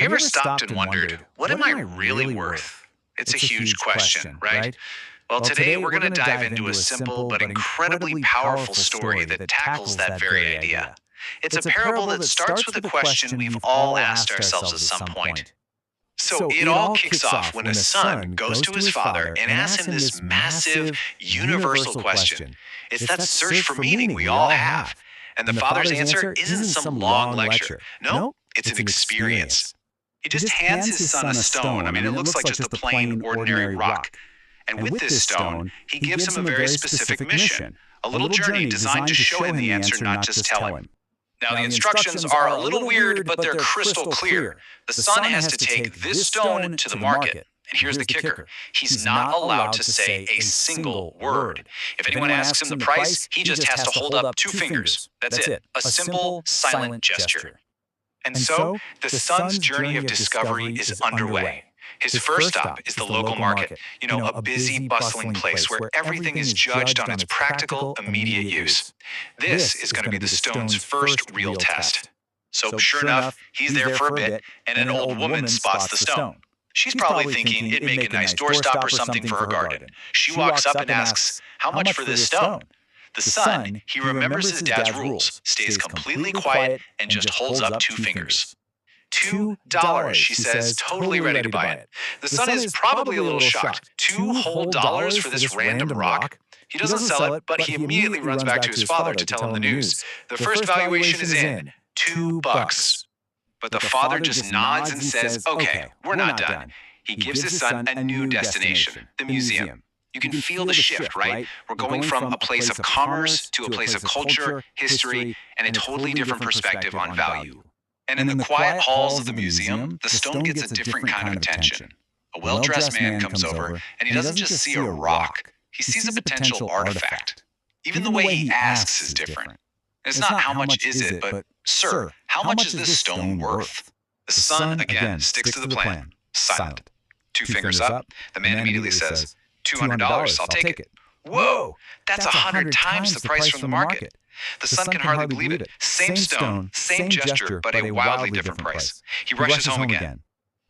you ever stopped and wondered, what am I really worth? It's a huge question, right? Well, today we're going to dive into a simple but incredibly powerful story that tackles that very idea. It's a parable that starts with a question we've all asked ourselves at some point. So it all kicks off when a son goes to his father and asks him this massive, universal question. It's that search for meaning we all have. And the father's answer isn't some long lecture. No, it's an experience. He just hands his son a stone. I mean, it looks like just a plain, ordinary rock. And with this stone, he gives him a very specific mission, a little journey designed to show him the answer, not just tell him. Now, the instructions are a little weird, but they're crystal clear. The son has to take this stone to the market. And here's the kicker. He's not allowed to say a single word. If anyone asks him the price, he just has to hold up two fingers. That's it. A simple, silent gesture. And so, the son's journey of discovery is underway. His first stop is the local market, a busy, bustling place where everything is judged on its practical, immediate use. This is going to be the stone's first real test. So sure enough, he's there for a bit, and an old woman spots the stone. She's probably thinking it'd make a nice doorstop or something for her garden. She walks up and asks, "How much for this stone?" The son, he remembers his dad's rules, stays completely quiet, and just holds up two fingers. $2, she says, totally ready to buy it. The son is probably a little shocked. $2 for this random rock? He doesn't sell it, but he immediately runs back to his father to tell him the news. The first valuation is in, $2. But the father just nods and says, okay, we're not done. He gives his son a new destination, the museum. You can feel the shift, right? We're going from a place of commerce to a place of culture, history, and a totally different perspective on value. And in the quiet halls of the museum, the stone gets a different kind of attention. A well-dressed man comes over, and he doesn't just see a rock. He sees a potential artifact. Even the way he asks is different. It's not how much is it, but, sir, how much is this stone worth? The son, again, sticks to the plan. Silent. Two fingers up. The man immediately says, $200, I'll take it. Whoa, that's 100 times the price from the market. The son can hardly believe it. Same stone, same gesture, but a wildly different price. He rushes home again.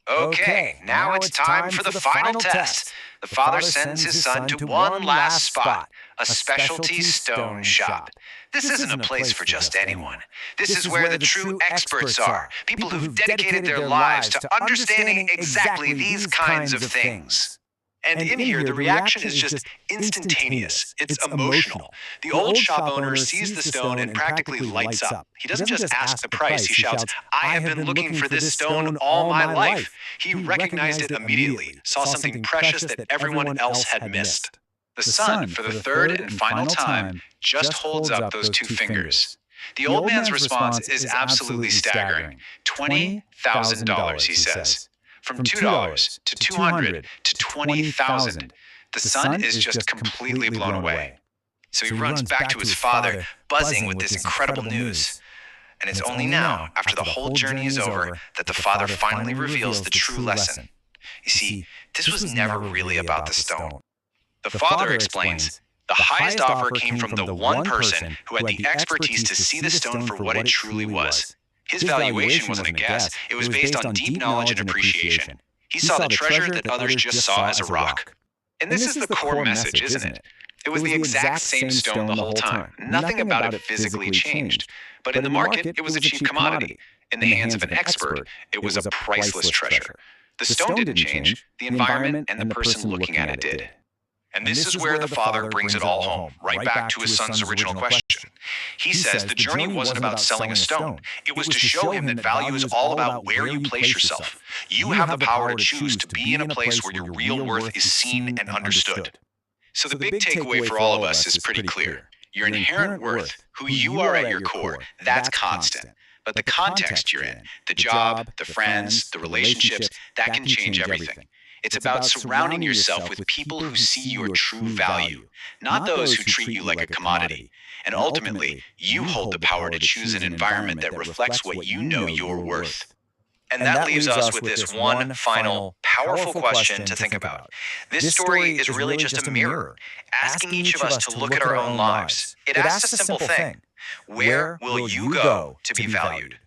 Okay, now it's time for the final test. The father sends his son to one last spot, a specialty stone shop. This isn't a place for just anyone. This is where the true experts are, people who've dedicated their lives to understanding exactly these kinds of things. And in here, the reaction is just instantaneous. It's emotional. The old shop owner sees the stone and practically lights up. He doesn't just ask the price. He shouts, I have been looking for this stone all my life. He recognized it immediately, saw something precious that everyone else had missed. The son, for the third and final time, just holds up those two fingers. The old man's response is absolutely staggering. $20,000, he says. From $2 to $200 to $20,000. The son is just completely blown away. So he runs back to his father, buzzing with this incredible news. And it's only now, after the whole journey is over, that the father finally reveals the true lesson. You see, this was never really about the stone. The father explains, the highest offer came from the one person who had the expertise to see the stone for what it truly was. His valuation wasn't a guess. It was based on deep knowledge and appreciation. He saw the treasure that others just saw as a rock. And this is the core message, isn't it? It was the exact same stone the whole time. Nothing about it physically changed. But in the market, it was a cheap commodity. In the hands of an expert, it was a priceless treasure. The stone didn't change. The environment and the person looking at it did. And this is where the father brings it all home, right back to his son's original question. He says the journey wasn't about selling a stone. It was to show him that value is all about where you place yourself. You have the power to choose to be in a place where your real worth is seen and understood. So the big takeaway for all of us is pretty clear. Your inherent worth, who you are at your core, that's constant. But the context you're in, the job, the friends, the relationships, that can change everything. It's about surrounding yourself with people who see your true value, not those who treat you like a commodity. And ultimately, you hold the power to choose an environment that reflects what you know you're worth. And that leaves us with this one final, powerful question to think about. This story is really just a mirror, asking each of us to look at our own lives. It asks a simple thing. Where will you go to be valued?